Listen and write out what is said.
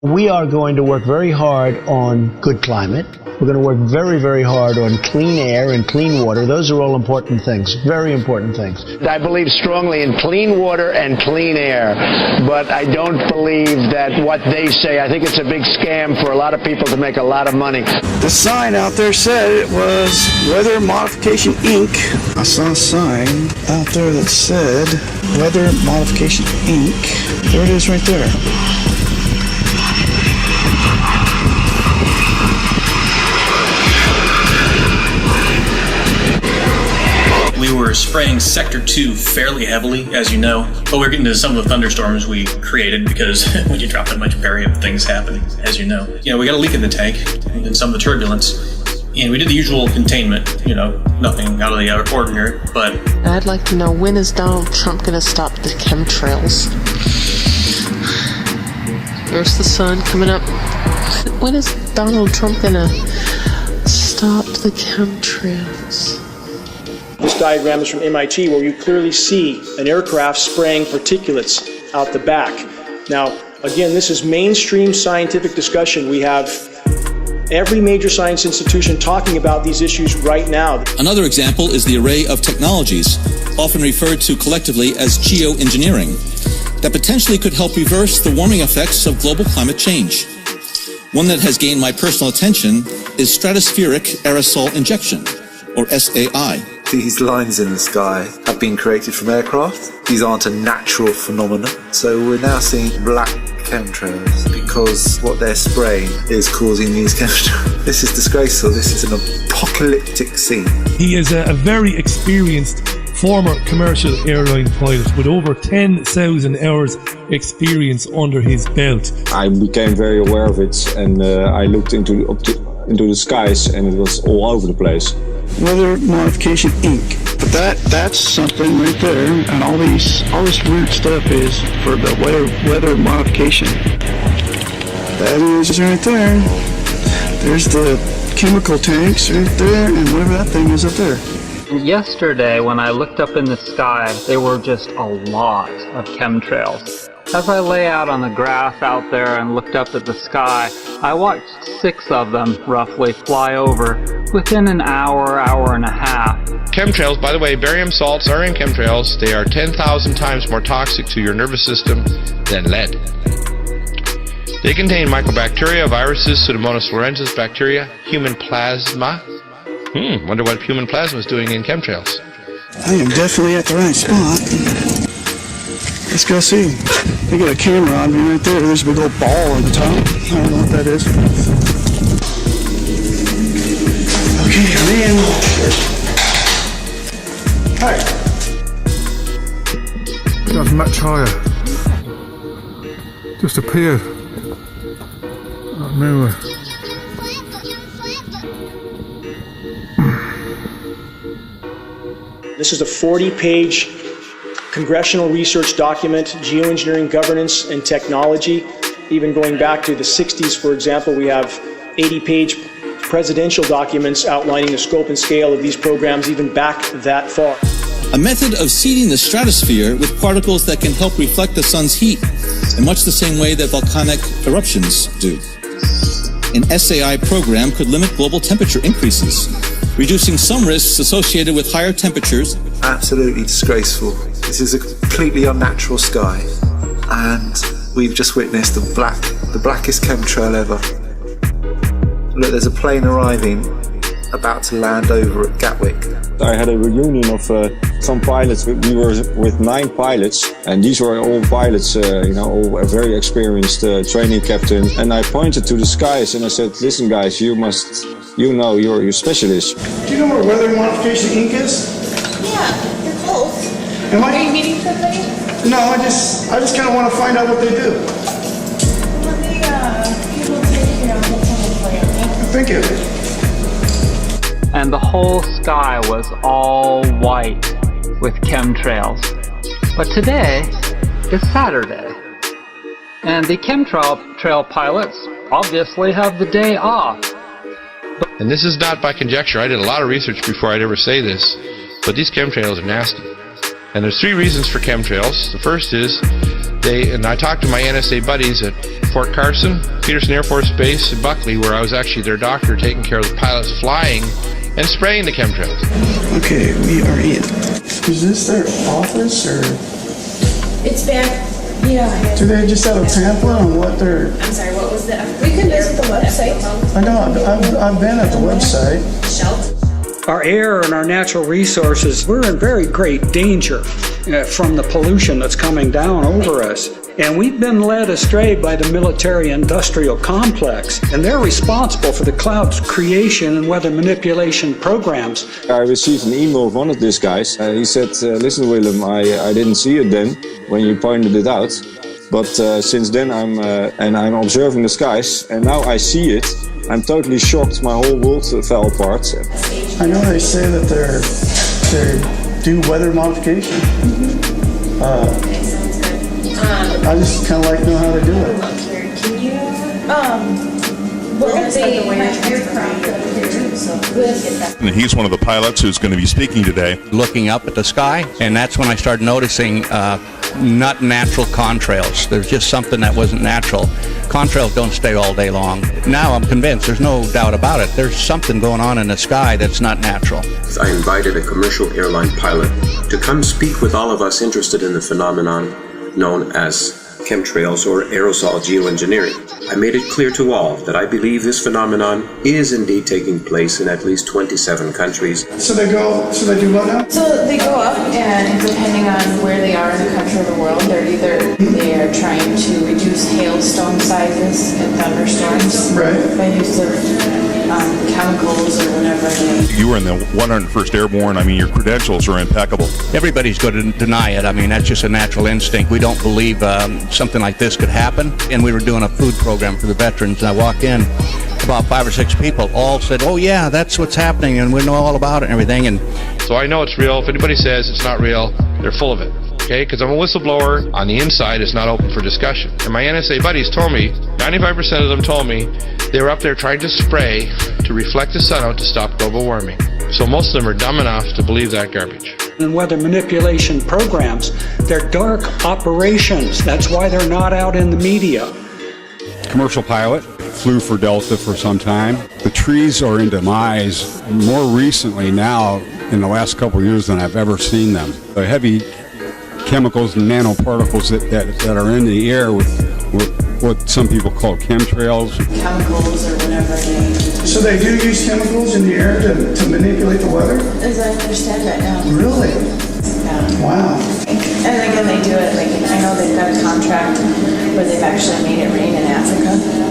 We are going to work very hard on good climate. We're going to work very, very hard on clean air and clean water. Those are all important things, very important things. I believe strongly in clean water and clean air, but I don't believe that what they say. I think it's a big scam for a lot of people to make a lot of money. The sign out there said it was Weather Modification Inc. I saw a sign out there that said Weather Modification Inc. There it is right there. We were spraying Sector 2 fairly heavily, as you know, but we're getting to some of the thunderstorms we created because when you drop that much barium, things happen, as you know. We got a leak in the tank and some of the turbulence, and we did the usual containment, nothing out of the ordinary, but... I'd like to know, when is Donald Trump going to stop the chemtrails? There's the sun coming up. When is Donald Trump going to stop the chemtrails? This diagram is from MIT, where you clearly see an aircraft spraying particulates out the back. Now, again, this is mainstream scientific discussion. We have every major science institution talking about these issues right now. Another example is the array of technologies, often referred to collectively as geoengineering, that potentially could help reverse the warming effects of global climate change. One that has gained my personal attention is stratospheric aerosol injection, or SAI. These lines in the sky have been created from aircraft. These aren't a natural phenomenon. So we're now seeing black chemtrails because what they're spraying is causing these chemtrails. This is disgraceful. This is an apocalyptic scene. He is a very experienced former commercial airline pilot with over 10,000 hours experience under his belt. I became very aware of it, and I looked into the skies, and it was all over the place. Weather Modification Inc. But that's something right there, and all this weird stuff is for the weather modification. That is right there. There's the chemical tanks right there, and whatever that thing is up there. Yesterday, when I looked up in the sky, there were just a lot of chemtrails. As I lay out on the grass out there and looked up at the sky, I watched 6 of them roughly fly over within an hour and a half. Chemtrails, by the way, barium salts are in chemtrails. They are 10,000 times more toxic to your nervous system than lead. They contain mycobacteria, viruses, Pseudomonas florensis bacteria, human plasma. Wonder what human plasma is doing in chemtrails. I am definitely at the right spot. Let's go see. They got a camera on me right there. There's a big old ball on the top. I don't know what that is. Okay, I'm in. Hi. That's much higher. Just appeared. Out of nowhere. This is a 40-page congressional research document, geoengineering governance and technology. Even going back to the 60s, for example, we have 80-page presidential documents outlining the scope and scale of these programs even back that far. A method of seeding the stratosphere with particles that can help reflect the sun's heat in much the same way that volcanic eruptions do. An SAI program could limit global temperature increases, reducing some risks associated with higher temperatures. Absolutely disgraceful. This is a completely unnatural sky, and we've just witnessed the blackest chemtrail ever. Look, there's a plane arriving, about to land over at Gatwick. I had a reunion of some pilots. We were with 9 pilots, and these were all pilots, all very experienced training captains. And I pointed to the skies and I said, "Listen, guys, you're specialists." Do you know where Weather Modification Inc. is? Yeah, you're close. Are you meeting somebody? No, I just kind of want to find out what they do. Let me, people take you out for you. Thank you. And the whole sky was all white with chemtrails. But today is Saturday, and the chemtrail pilots obviously have the day off. And this is not by conjecture. I did a lot of research before I'd ever say this, but these chemtrails are nasty. And there's 3 reasons for chemtrails. The first is And I talked to my NSA buddies at Fort Carson, Peterson Air Force Base, and Buckley, where I was actually their doctor taking care of the pilots flying and spraying the chemtrails. Okay, we are in. Is this their office or? It's back, yeah. Do they just have a pamphlet on what they're? I'm sorry, what was the? We can visit the website. I know, I've been at the website. Our air and our natural resources, we're in very great danger from the pollution that's coming down over us. And we've been led astray by the military-industrial complex, and they're responsible for the cloud's creation and weather manipulation programs. I received an email of one of these guys. He said, listen, Willem, I didn't see it then when you pointed it out. But since then I'm observing the skies, and now I see it. I'm totally shocked. My whole world fell apart. I know they say that they do weather modification. I just kind of like know how to do it. Can you, what they have aircraft up here too, so we can get that. And he's one of the pilots who's going to be speaking today. Looking up at the sky, and that's when I started noticing not natural contrails. There's just something that wasn't natural. Contrails don't stay all day long. Now I'm convinced, there's no doubt about it. There's something going on in the sky that's not natural. I invited a commercial airline pilot to come speak with all of us interested in the phenomenon known as chemtrails or aerosol geoengineering. I made it clear to all that I believe this phenomenon is indeed taking place in at least 27 countries. So they do what now? So they go up, and depending on where they are in the country or the world, they are trying to reduce hailstone sizes and thunderstorms by use of chemicals or whatever. You were in the 101st Airborne. I mean, your credentials are impeccable. Everybody's going to deny it. I mean, that's just a natural instinct. We don't believe something like this could happen. And we were doing a food program for the veterans, and I walked in, about 5 or 6 people all said, oh yeah, that's what's happening, and we know all about it and everything. And so I know it's real. If anybody says it's not real, they're full of it. Okay, because I'm a whistleblower. On the inside, it's not open for discussion. And my NSA buddies told me, 95% of them told me, they were up there trying to spray to reflect the sun out to stop global warming. So most of them are dumb enough to believe that garbage. And weather manipulation programs, they're dark operations. That's why they're not out in the media. Commercial pilot, flew for Delta for some time. The trees are in demise more recently now in the last couple of years than I've ever seen them. The heavy chemicals and nanoparticles that are in the air with what some people call chemtrails. Chemicals or whatever. So they do use chemicals in the air to manipulate the weather? As I understand that now. Really? Yeah. Wow. And again, they do it, like, I know they've got a contract where they've actually made it rain in Africa.